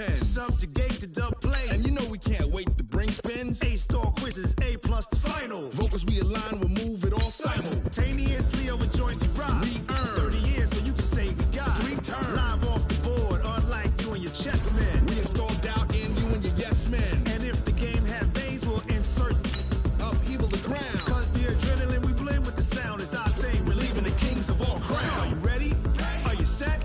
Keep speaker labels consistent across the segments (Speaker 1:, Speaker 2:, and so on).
Speaker 1: pens. Subjugate the dub play. And you know we can't wait to bring spins. A-star quizzes, A+ the final. Vocals we align, we'll move it all simultaneously over joints we rock. We earn 30 years, so you can say we got 3 turns. Live off the board, unlike you and your chess men. We install doubt in you and your yes men. And if the game had veins, we'll insert upheaval the ground. Cause the adrenaline we blend with the sound is our thing. We're leaving the kings of all crowns. Are you ready? Are you set?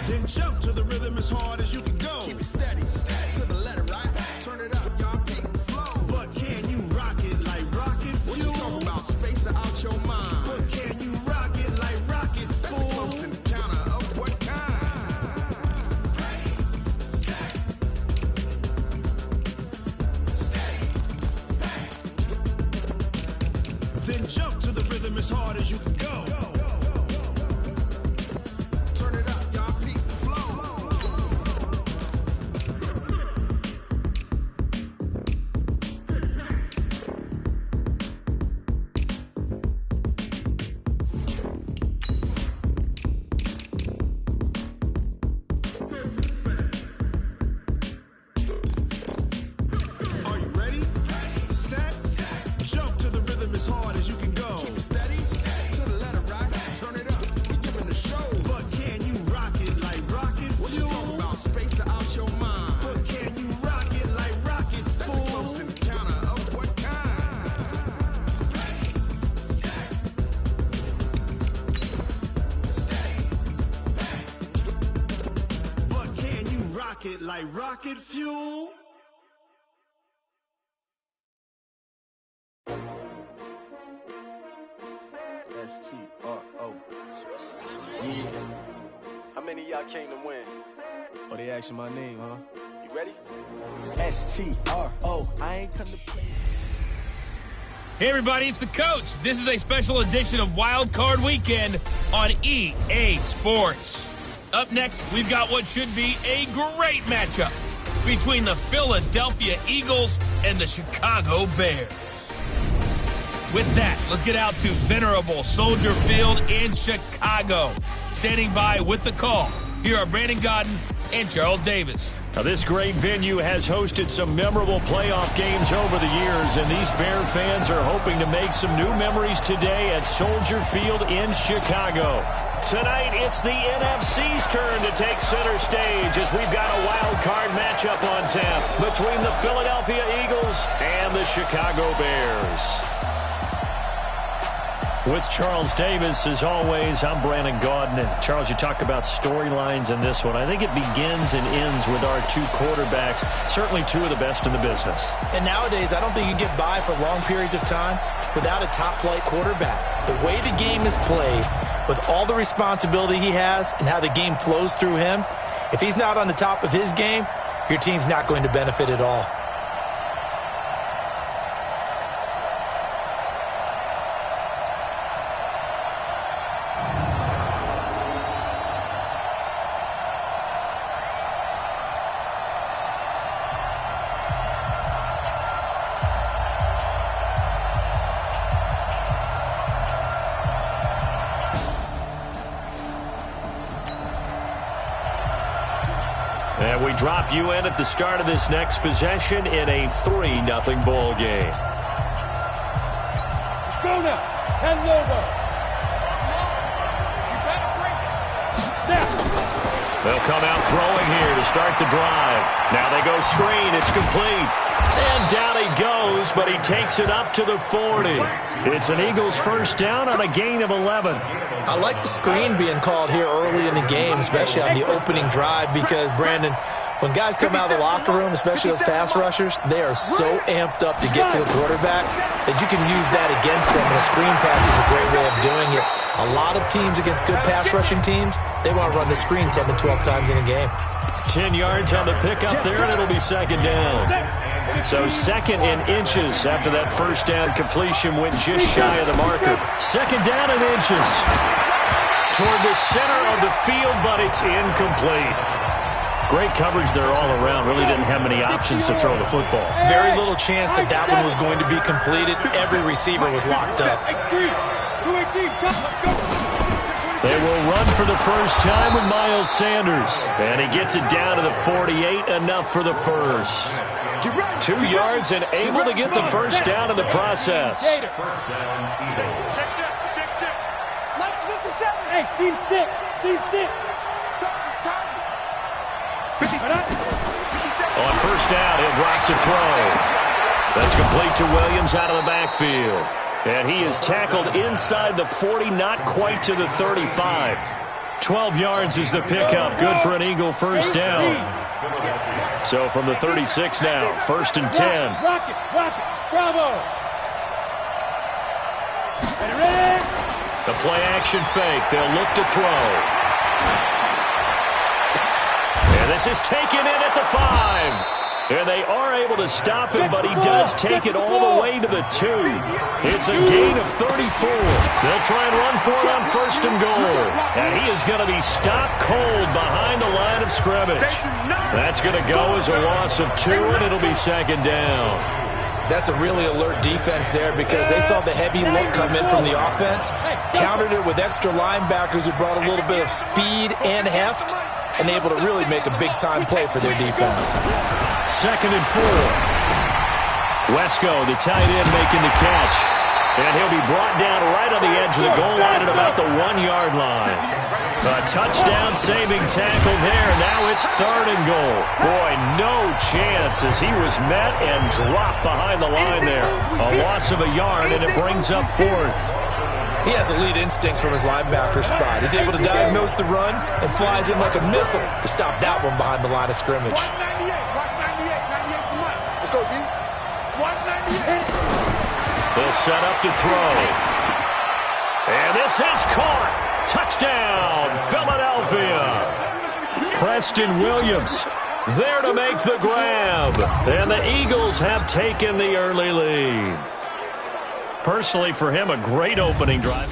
Speaker 1: Then jump to the rhythm as hard as you can go. Keep it steady, to the letter, right? Turn it up, y'all, peak flow. But can you rock it like rocket fuel? What you talking about? Space out your mind. But can you rock it like rockets, fool? That's a close encounter of what kind? Ready, set, steady, then jump to the rhythm as hard as you can go. Turn it up, y'all, peak flow. Are you ready? Set, jump to the rhythm as hard as you can go. Keep it steady, to the letter, right? Turn it up, we giving the show. But can you rock it like rocket fuel? What you talking about? Space out your mind. But can you rock it like rockets, fool? That's a close encounter of what kind? Ready, set, steady, but can you rock it like rocket fuel?
Speaker 2: S-T-R-O. Yeah.
Speaker 3: How many of y'all came to win?
Speaker 2: Oh, they asking my name, huh?
Speaker 3: You ready?
Speaker 2: S-T-R-O. I ain't come to play.
Speaker 4: Hey everybody, it's the coach. This is a special edition of Wild Card Weekend on EA Sports. Up next, we've got what should be a great matchup between the Philadelphia Eagles and the Chicago Bears. With that, let's get out to venerable Soldier Field in Chicago. Standing by with the call, here are Brandon Gaudin and Charles Davis.
Speaker 5: Now, this great venue has hosted some memorable playoff games over the years, and these Bear fans are hoping to make some new memories today at Soldier Field in Chicago. Tonight, it's the NFC's turn to take center stage as we've got a wild card matchup on tap between the Philadelphia Eagles and the Chicago Bears. With Charles Davis, as always, I'm Brandon Gaudin. And Charles, you talk about storylines in this one. I think it begins and ends with our two quarterbacks, certainly two of the best in the business.
Speaker 6: And nowadays, I don't think you get by for long periods of time without a top-flight quarterback. The way the game is played, with all the responsibility he has and how the game flows through him, if he's not on the top of his game, your team's not going to benefit at all.
Speaker 5: And we drop you in at the start of this next possession in a 3-0 ball game.
Speaker 7: Go now. 10 over. You better bring it. Snap.
Speaker 5: They'll come out throwing here to start the drive. Now they go screen. It's complete. And down he goes, but he takes it up to the 40. It's an Eagles first down on a gain of 11.
Speaker 6: I like the screen being called here early in the game, especially on the opening drive, because, Brandon, when guys come out of the locker room, especially those pass rushers, they are so amped up to get to the quarterback that you can use that against them, and a screen pass is a great way of doing it. A lot of teams against good pass rushing teams, they want to run the screen 10 to 12 times in a game.
Speaker 5: 10 yards on the pickup there, and it'll be second down. So second in inches after that first down completion went just shy of the marker. Second down in inches toward the center of the field, but it's incomplete. Great coverage there all around. Really didn't have many options to throw the football.
Speaker 6: Very little chance that that one was going to be completed. Every receiver was locked up.
Speaker 5: They will run for the first time with Miles Sanders. And he gets it down to the 48, enough for the first. 2 yards and able to get the first down in the process.
Speaker 7: Hey, team 6. Team 6.
Speaker 5: On first down, he'll drop to throw. That's complete to Williams out of the backfield. And he is tackled inside the 40, not quite to the 35. 12 yards is the pickup. Good for an Eagle first down. So from the 36 now, 1st and 10.
Speaker 7: Rock it. Bravo. Ready?
Speaker 5: The play action fake. They'll look to throw. And this is taken in at the 5. And they are able to stop him, but he does take it all the way to the 2. It's a gain of 34. They'll try and run for it on 1st and goal. And he is going to be stopped cold behind the line of scrimmage. That's going to go as a loss of 2, and it'll be 2nd down.
Speaker 6: That's a really alert defense there because they saw the heavy look come in from the offense, countered it with extra linebackers who brought a little bit of speed and heft, and able to really make a big-time play for their defense.
Speaker 5: 2nd and 4. Wesco, the tight end, making the catch. And he'll be brought down right on the edge of the goal line at about the 1-yard line. A touchdown-saving tackle there. Now it's 3rd and goal. Boy, no chance as he was met and dropped behind the line there. A loss of a yard, and it brings up 4th.
Speaker 6: He has elite instincts from his linebacker spot. He's able to diagnose the run and flies in like a missile to stop that one behind the line of scrimmage.
Speaker 1: Watch 98. Watch 98. 98 for Mike. Let's go, D. Watch 98.
Speaker 5: They'll set up to throw. And this is caught. Touchdown, Philadelphia. Preston Williams there to make the grab. And the Eagles have taken the early lead. Personally, for him, a great opening drive.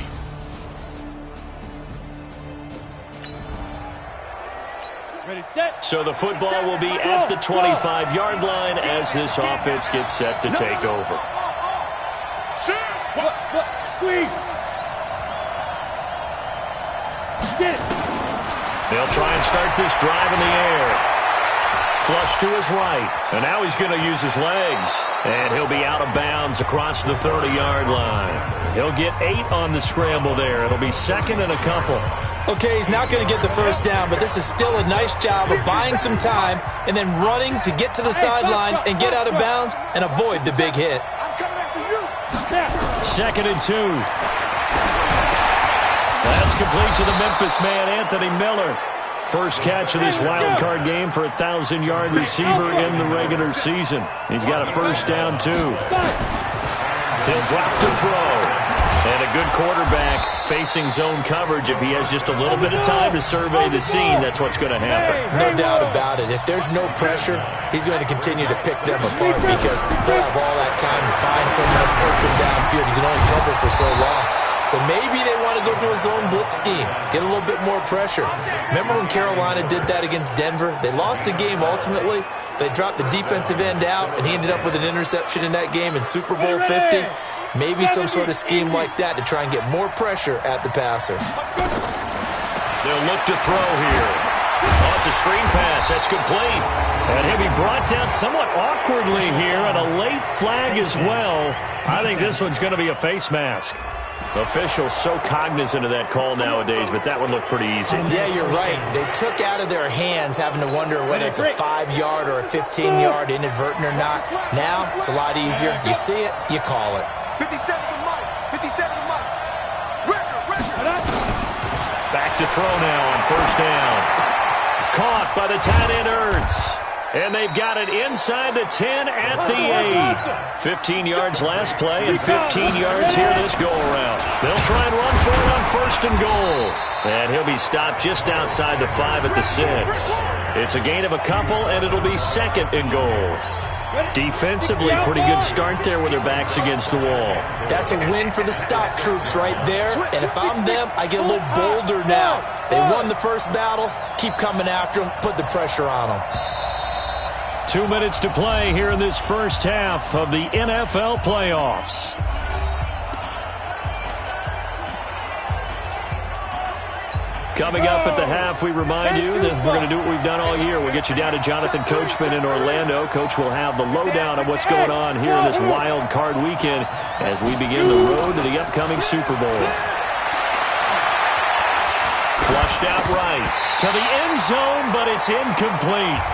Speaker 7: Ready, set.
Speaker 5: So the football will be at the 25-yard line as this offense gets set to take over.
Speaker 7: Squeeze. Get it.
Speaker 5: They'll try and start this drive in the air. Flush to his right, and now he's going to use his legs. And he'll be out of bounds across the 30-yard line. He'll get 8 on the scramble there. It'll be 2nd and a couple.
Speaker 6: Okay, he's not going to get the first down, but this is still a nice job of buying some time and then running to get to the sideline and get out of bounds and avoid the big hit.
Speaker 1: I'm coming after you.
Speaker 5: 2nd and 2. That's complete to the Memphis man, Anthony Miller. First catch of this wild card game for a 1,000-yard receiver in the regular season. He's got a first down, too. He'll drop to throw. And a good quarterback facing zone coverage. If he has just a little bit of time to survey the scene, that's what's going to happen.
Speaker 6: No doubt about it. If there's no pressure, he's going to continue to pick them apart because they'll have all that time to find someone open downfield. You can only cover for so long. So maybe they want to go to a zone blitz scheme, get a little bit more pressure. Remember when Carolina did that against Denver? They lost the game ultimately. They dropped the defensive end out, and he ended up with an interception in that game in Super Bowl 50. Maybe some sort of scheme like that to try and get more pressure at the passer.
Speaker 5: They'll look to throw here. Oh, it's a screen pass. That's complete. And he'll be brought down somewhat awkwardly here, and a late flag as well. I think this one's going to be a face mask. Officials so cognizant of that call nowadays, but that one looked pretty easy.
Speaker 6: Yeah, you're right. They took out of their hands having to wonder whether it's a 5-yard or a 15-yard inadvertent or not. Now, it's a lot easier. You see it, you call it.
Speaker 1: 57 to Mike. 57 to Mike.
Speaker 5: Back to throw now on first down. Caught by the tight end Ertz. And they've got it inside the 10 at the 8. 15 yards last play and 15 yards here this go-around. They'll try and run for it on first and goal. And he'll be stopped just outside the 5 at the 6. It's a gain of a couple, and it'll be 2nd and goal. Defensively, pretty good start there with their backs against the wall.
Speaker 6: That's a win for the stop troops right there. And if I'm them, I get a little bolder now. They won the first battle. Keep coming after them. Put the pressure on them.
Speaker 5: 2 minutes to play here in this first half of the NFL playoffs. Coming up at the half, we remind you that we're going to do what we've done all year. We'll get you down to Jonathan Coachman in Orlando. Coach will have the lowdown of what's going on here in this wild card weekend as we begin the road to the upcoming Super Bowl. Flushed out right to the end zone, but it's incomplete.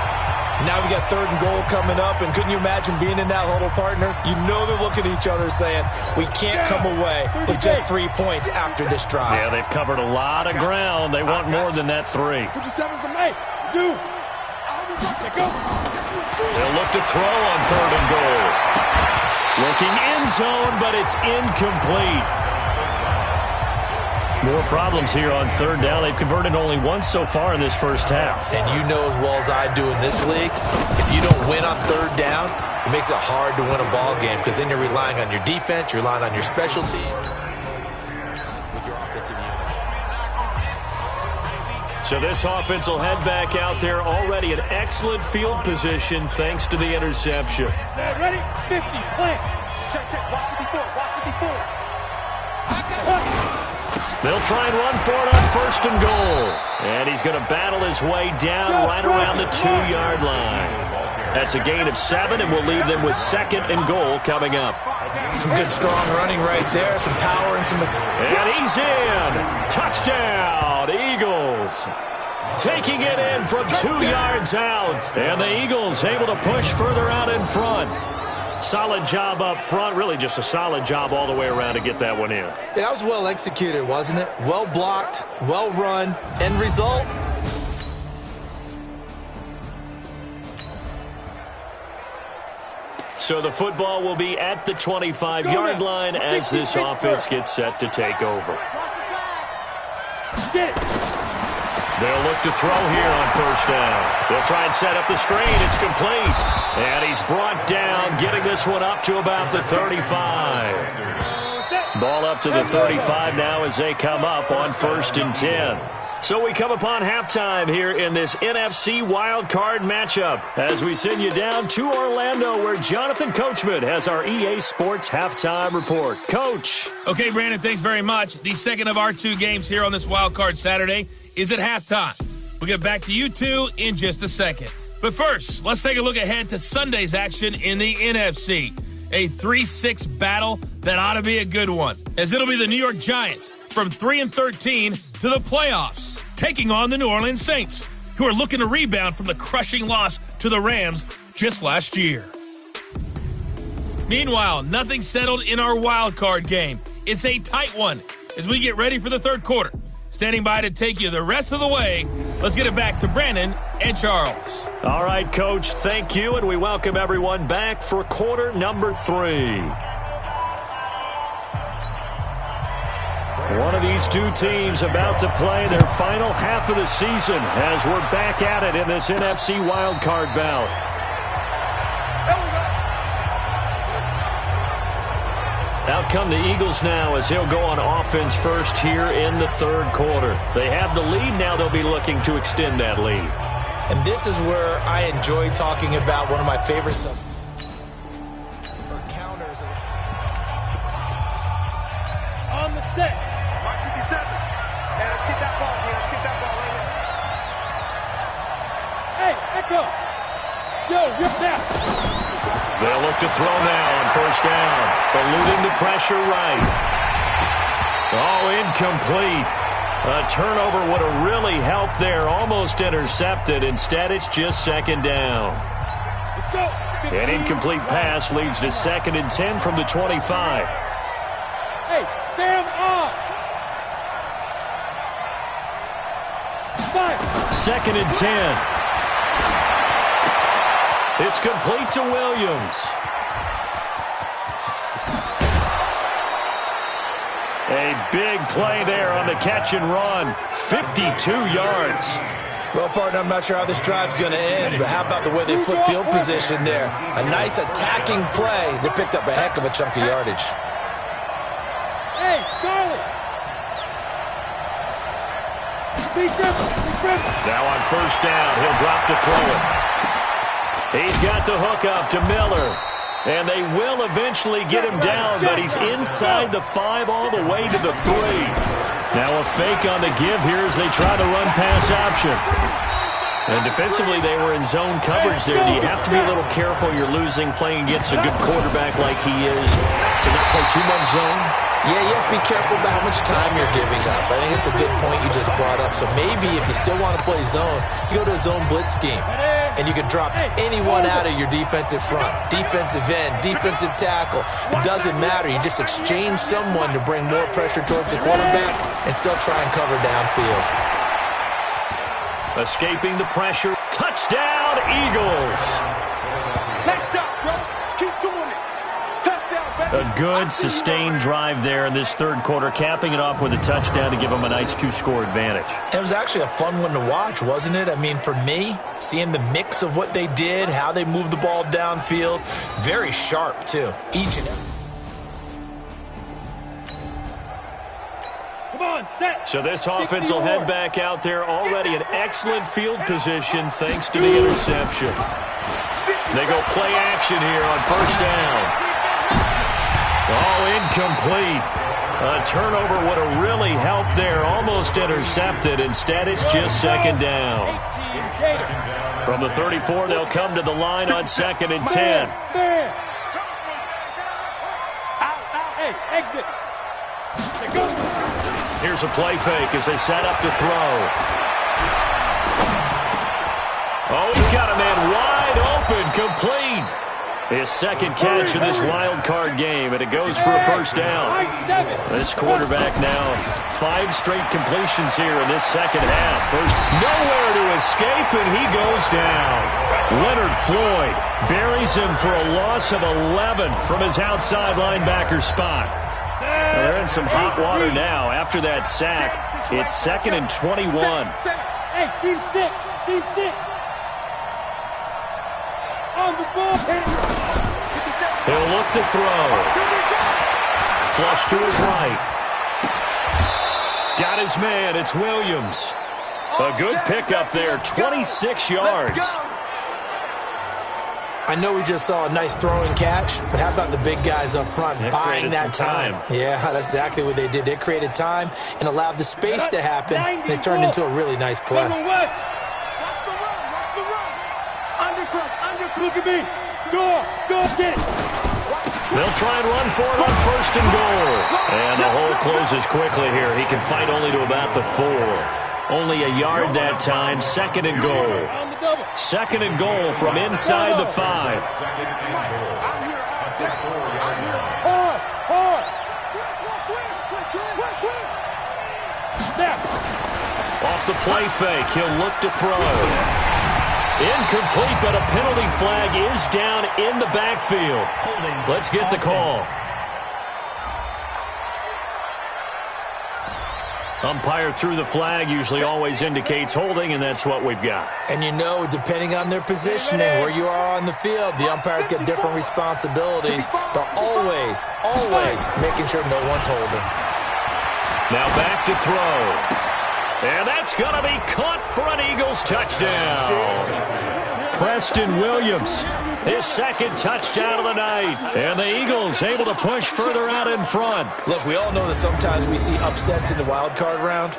Speaker 6: Now we got 3rd and goal coming up, and couldn't you imagine being in that huddle, partner? You know they're looking at each other saying, we can't come away with just 3 points after this drive.
Speaker 5: Yeah, they've covered a lot of ground. They want more than that 3. They'll look to throw on 3rd and goal. Looking end zone, but it's incomplete. More problems here on 3rd down. They've converted only once so far in this first half.
Speaker 6: And you know as well as I do in this league, if you don't win on 3rd down, it makes it hard to win a ball game because then you're relying on your defense, you're relying on your special team with your offensive unit.
Speaker 5: So this offense will head back out there already in excellent field position thanks to the interception.
Speaker 7: Ready? 50, plant. Check, walk 54, walk 54.
Speaker 5: They'll try and run for it on 1st and goal. And he's going to battle his way down right around the 2-yard line. That's a gain of 7, and we'll leave them with 2nd and goal coming up.
Speaker 6: Some good strong running right there, some power and some...
Speaker 5: And he's in. Touchdown, Eagles. Taking it in from 2 yards out. And the Eagles able to push further out in front. Solid job up front. Really just a solid job all the way around to get that one in.
Speaker 6: Yeah, that was well executed, wasn't it? Well blocked, well run. End result?
Speaker 5: So the football will be at the 25-yard line as this offense gets set to take over. They'll look to throw here on 1st down. They'll try and set up the screen. It's complete. And he's brought down, getting this one up to about the 35. Ball up to the 35 now as they come up on 1st and 10. So we come upon halftime here in this NFC wildcard matchup as we send you down to Orlando where Jonathan Coachman has our EA Sports halftime report. Coach.
Speaker 4: Okay, Brandon, thanks very much. The second of our 2 games here on this wildcard Saturday is at halftime. We'll get back to you two in just a second. But first, let's take a look ahead to Sunday's action in the NFC. A 3-6 battle that ought to be a good one, as it'll be the New York Giants from 3-13 to the playoffs, taking on the New Orleans Saints, who are looking to rebound from the crushing loss to the Rams just last year. Meanwhile, nothing settled in our wild card game. It's a tight one as we get ready for the 3rd quarter. Standing by to take you the rest of the way, let's get it back to Brandon and Charles.
Speaker 5: All right, Coach, thank you, and we welcome everyone back for quarter number 3. One of these 2 teams about to play their final half of the season as we're back at it in this NFC wildcard bout. Out come the Eagles now as they'll go on offense first here in the 3rd quarter. They have the lead now. They'll be looking to extend that lead.
Speaker 6: And this is where I enjoy talking about one of my favorite counters.
Speaker 7: On the set. Mark 57. Now let's get that ball here. Let's get that ball right here. Hey, Echo. Yo, rip that.
Speaker 5: They'll look to throw now on 1st down. Eluding the pressure right. Oh, incomplete. A turnover would have really helped there. Almost intercepted. Instead, it's just 2nd down.
Speaker 7: Let's go.
Speaker 5: An incomplete pass leads to 2nd and 10 from the 25.
Speaker 7: Hey, Sam off. 5.
Speaker 5: 2nd and 10. It's complete to Williams. A big play there on the catch and run. 52 yards.
Speaker 6: Well, partner, I'm not sure how this drive's going to end, but how about the way they flip field position there? A nice attacking play. They picked up a heck of a chunk of yardage.
Speaker 7: Hey, Charlie.
Speaker 5: Now on 1st down, he'll drop to throw it. He's got the hook up to Miller. And they will eventually get him down, but he's inside the 5 all the way to the 3. Now a fake on the give here as they try the run-pass option. And defensively, they were in zone coverage there. Do you have to be a little careful? You're losing playing against a good quarterback like he is to not play too much zone?
Speaker 6: Yeah, you have to be careful about how much time you're giving up. I think it's a good point you just brought up. So maybe if you still want to play zone, you go to a zone blitz scheme. And you can drop anyone out of your defensive front. Defensive end, defensive tackle. It doesn't matter. You just exchange someone to bring more pressure towards the quarterback and still try and cover downfield.
Speaker 5: Escaping the pressure. Touchdown, Eagles.
Speaker 7: Nice job, bro. Keep doing it. Touchdown, baby.
Speaker 5: A good, sustained drive there in this third quarter, capping it off with a touchdown to give them a nice 2-score advantage.
Speaker 6: It was actually a fun one to watch, wasn't it? I mean, for me, seeing the mix of what they did, how they moved the ball downfield, very sharp, too. Each and every.
Speaker 5: So this offense will head back out there already in excellent field position thanks to the interception. They go play action here on first down. Oh, incomplete. A turnover would have really helped there. Almost intercepted. Instead, it's just second down. From the 34, they'll come to the line on 2nd and 10.
Speaker 7: Hey, exit.
Speaker 5: Here's a play fake as they set up to throw. Oh, he's got a man wide open, complete. His second catch of this wild card game, and it goes for a first down. This quarterback now 5 straight completions here in this second half. First, nowhere to escape, and he goes down. Leonard Floyd buries him for a loss of 11 from his outside linebacker spot. Well, they're in some hot water now. After that sack, it's 2nd and 21.
Speaker 7: Hey, team 6. Team 6. On the ball.
Speaker 5: He'll look to throw. Flush to his right. Got his man. It's Williams. A good pickup there. 26 yards.
Speaker 6: I know we just saw a nice throwing catch, but how about the big guys up front buying that time? Yeah, that's exactly what they did. They created time and allowed the space to happen, and it turned into a really nice play.
Speaker 7: Watch the run. Look at me. Go get it.
Speaker 5: They'll try and run for it on 1st and goal. And the hole closes quickly here. He can fight only to about the 4. Only a yard that time. 2nd and goal. 2nd and goal from inside the 5. Off the play fake, he'll look to throw. Incomplete, but a penalty flag is down in the backfield. Let's get the call. Umpire threw the flag, usually always indicates holding, and that's what we've got.
Speaker 6: And you know, depending on their positioning, where you are on the field, the umpires get different responsibilities, but always making sure no one's holding.
Speaker 5: Now back to throw. And that's going to be caught for an Eagles touchdown. Preston Williams, his 2nd touchdown of the night. And the Eagles able to push further out in front.
Speaker 6: Look, we all know that sometimes we see upsets in the wild card round.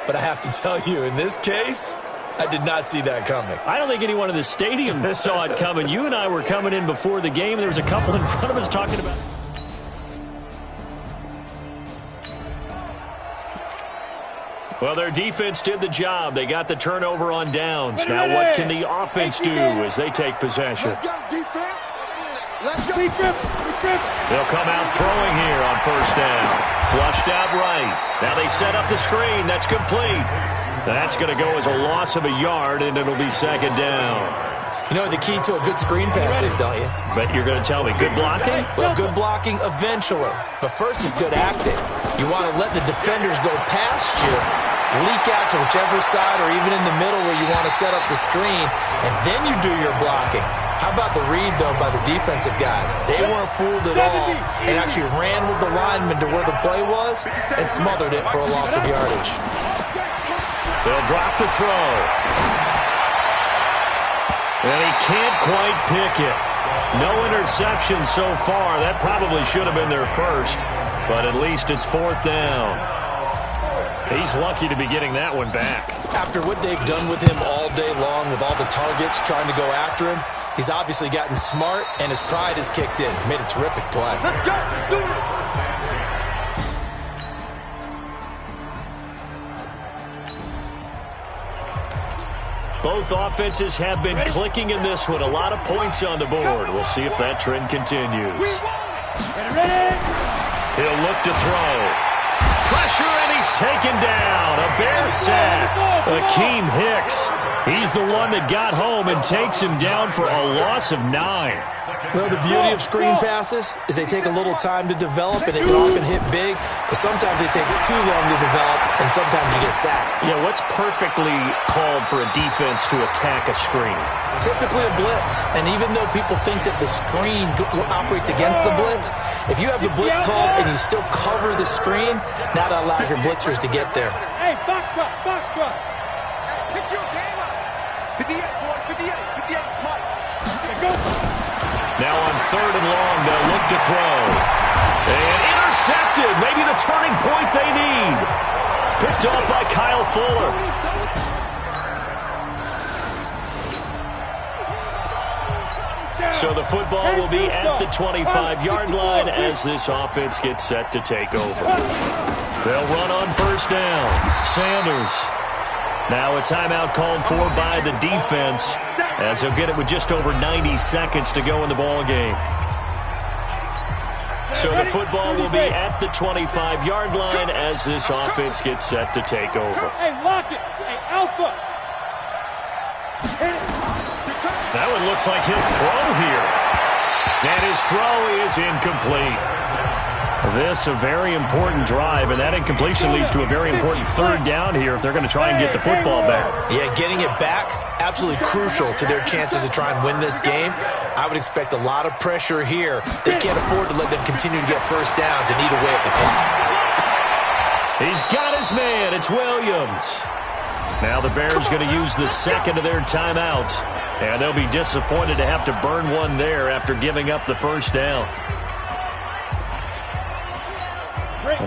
Speaker 6: But I have to tell you, in this case, I did not see that coming.
Speaker 5: I don't think anyone in the stadium saw it coming. You and I were coming in before the game. There was a couple in front of us talking about it. Well, their defense did the job. They got the turnover on downs. Now what can the offense do as they take possession?
Speaker 7: Let's go, defense. Let's go. Defense.
Speaker 5: They'll come out throwing here on 1st down. Flushed out right. Now they set up the screen. That's complete. That's going to go as a loss of a yard, and it'll be 2nd down.
Speaker 6: You know what the key to a good screen pass is, don't you?
Speaker 5: But you're going to tell me, good blocking?
Speaker 6: Well, good blocking eventually. But first is good acting. You want to let the defenders go past you, leak out to whichever side or even in the middle where you want to set up the screen, and then you do your blocking. How about the read, though, by the defensive guys? They weren't fooled at all and actually ran with the lineman to where the play was and smothered it for a loss of yardage.
Speaker 5: They'll drop the throw. And he can't quite pick it. No interception so far. That probably should have been their first, but at least it's 4th down. He's lucky to be getting that one back.
Speaker 6: After what they've done with him all day long, with all the targets trying to go after him, he's obviously gotten smart, and his pride has kicked in. Made a terrific play.
Speaker 7: Let's go. Do it.
Speaker 5: Both offenses have been clicking in this one. A lot of points on the board. We'll see if that trend continues. He'll look to throw. Pressure, and he's taken down. A Bear sack. Akeem Hicks. He's the one that got home and takes him down for a loss of 9.
Speaker 6: Well, the beauty of screen passes is they take a little time to develop, and it can often hit big, but sometimes they take too long to develop, and sometimes you get sacked.
Speaker 5: Yeah, what's perfectly called for a defense to attack a screen?
Speaker 6: Typically a blitz, and even though people think that the screen operates against the blitz, if you have the blitz called and you still cover the screen, now that allows your blitzers to get there.
Speaker 7: Hey, box truck, box truck. Hey, pick your game up. 58, boy, 58, Mike. Go.
Speaker 5: Now on 3rd and long, they'll look to throw. And intercepted. Maybe the turning point they need. Picked off by Kyle Fuller. So the football will be at the 25-yard line as this offense gets set to take over. They'll run on 1st down. Sanders. Now a timeout called for by the defense, as they'll get it with just over 90 seconds to go in the ball game. So the football will be at the 25-yard line as this offense gets set to take over.
Speaker 7: Hey, lock it. Hey, Alpha.
Speaker 5: That one looks like he'll throw here. And his throw is incomplete. This a very important drive, and that incompletion leads to a very important 3rd down here if they're going to try and get the football back.
Speaker 6: Yeah, getting it back, absolutely crucial to their chances to try and win this game. I would expect a lot of pressure here. They can't afford to let them continue to get 1st downs and eat away at the clock.
Speaker 5: He's got his man. It's Williams. Now the Bears going to use the 2nd of their timeouts, and they'll be disappointed to have to burn one there after giving up the 1st down.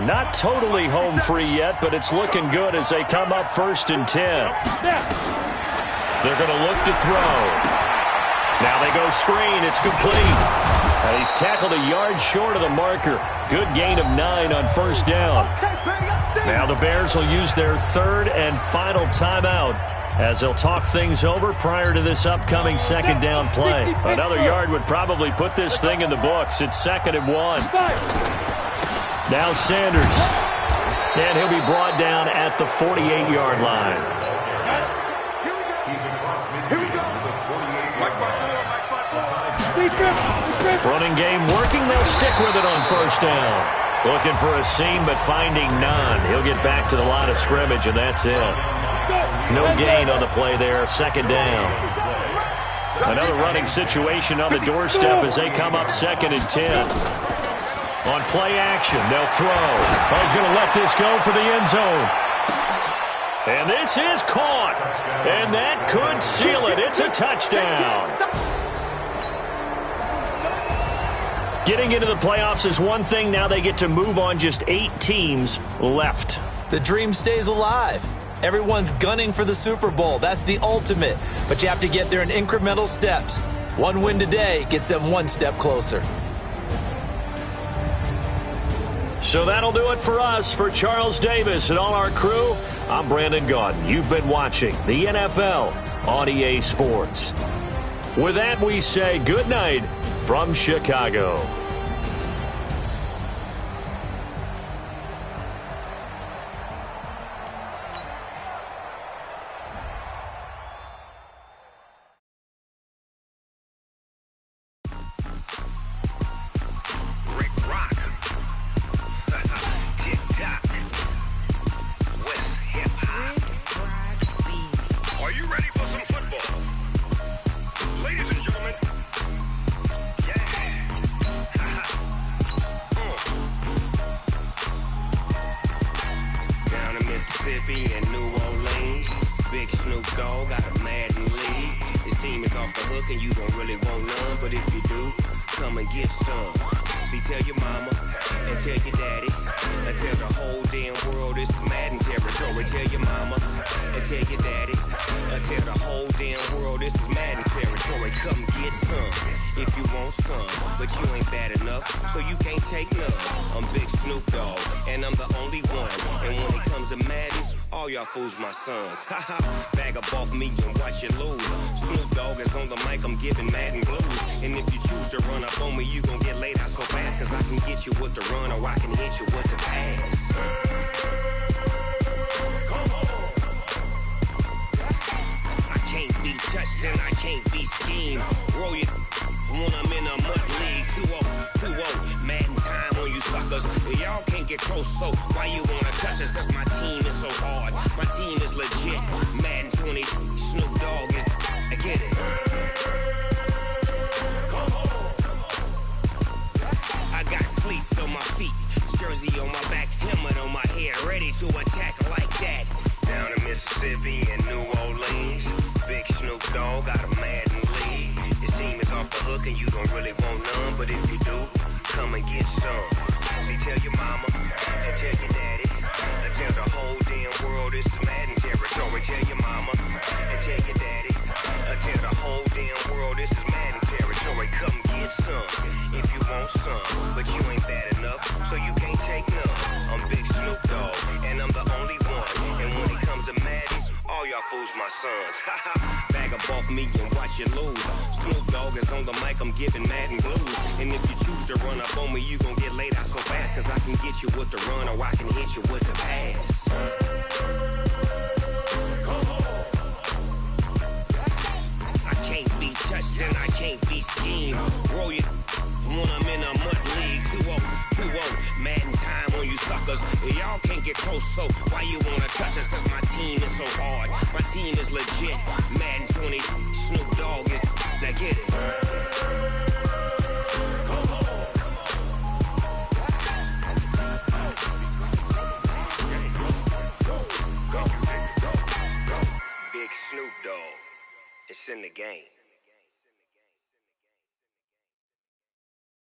Speaker 5: Not totally home free yet, but it's looking good as they come up 1st and 10. They're going to look to throw. Now they go screen. It's complete. And he's tackled a yard short of the marker. Good gain of 9 on 1st down. Now the Bears will use their 3rd and final timeout as they'll talk things over prior to this upcoming 2nd down play. Another yard would probably put this thing in the books. It's 2nd and 1. Now Sanders, and he'll be brought down at the 48-yard line. Running game working, they'll stick with it on 1st down. Looking for a seam, but finding none. He'll get back to the line of scrimmage, and that's it. No gain on the play there, 2nd down. Another running situation on the doorstep as they come up 2nd and 10. On play action, they'll throw. Ball's going to let this go for the end zone. And this is caught. And that could seal it. It's a touchdown. Getting into the playoffs is one thing. Now they get to move on. Just 8 teams left.
Speaker 6: The dream stays alive. Everyone's gunning for the Super Bowl. That's the ultimate. But you have to get there in incremental steps. One win today gets them one step closer.
Speaker 5: So that'll do it for us. For Charles Davis and all our crew, I'm Brandon Gaudin. You've been watching the NFL on EA Sports. With that, we say good night from Chicago.
Speaker 8: Off the hook and you don't really want none, but if you do, come and get some. See, tell your mama and tell your daddy and tell the whole damn world this is Madden territory. Tell your mama and tell your daddy and tell the whole damn world this is Madden territory. Come get some if you want some, but you ain't bad enough, so you can't take none. I'm Big Snoop Dogg, and I'm the only one. And when it comes to Madden, all y'all fools my sons. Haha, bag up off me and watch you lose. Snoop Dogg is on the mic, I'm giving Madden blues. And if you choose to run up on me, you gon' get laid out so fast, cause I can get you with the run or I can hit you with the pass. I can't be touched and I can't be schemed. Roll you when I'm in a mud league. 2-0, Madden time on you suckers. Y'all can't get close, so why you wanna touch us? Cause my team is so hard, my team is legit. Madden 20, Snoop Dogg is, I get it. I got cleats on my feet, jersey on my back, helmet on my head, ready to attack like that. Down in Mississippi and New Orleans, Big Snoop Dogg got a Madden league. Your team is off the hook and you don't really want none, but if you do, come and get some. See, tell your mama and tell your daddy and tell the whole damn world this is Madden territory. Tell your mama and tell your daddy and tell the whole damn world this is Madden territory. Come get some if you want some, but you ain't bad enough, so you can't take none. I'm Big Snoop Dogg, and I'm the only one. And when it comes to Madden, all y'all fools my sons. Bag up off me and watch you lose. Snoop Dogg is on the mic, I'm giving Madden blues. And if you choose to run up on me, you gon' get laid out so fast, cause I can get you with the run or I can hit you with the pass. I can't be touched and I can't be schemed. Roll you when I'm in a mud league. 2-0, Madden time on you suckers. Y'all can't get close, so why you wanna touch us? Cause my team is so hard, my team is legit. Madden 20, Snoop Dogg is, now get it. Big Snoop Dogg, it's in the game.